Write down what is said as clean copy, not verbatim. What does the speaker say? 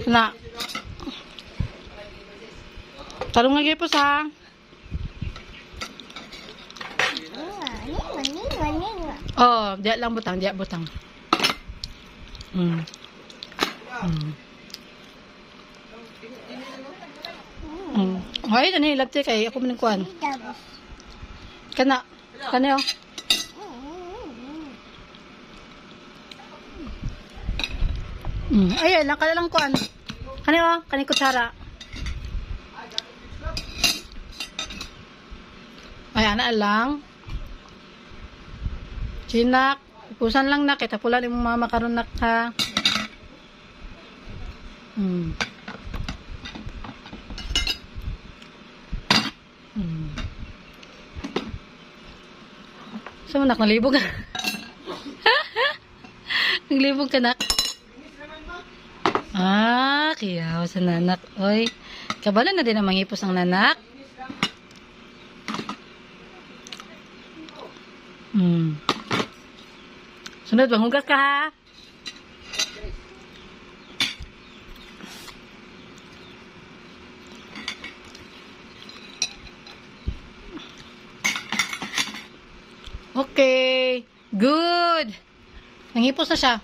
Na. Tarong lagi po sa. Oh, diya lang butang, diya butang. Ay, dani lagti kay ako man kuan. Kana. Kana yo. Ay, lang kala lang kuan. Kani yo, kani kutsara. Ay, ana lang. Sinak, ipusan lang na kita pula imong mama karon nak ha. So, nak nalibog. Naglibog ka nak. Kiyaw sa nanak. Oy, kabala na din ang mangipos ang nanak. Sunod, manghugas ka ha. Okay. Good. Nangipos na siya.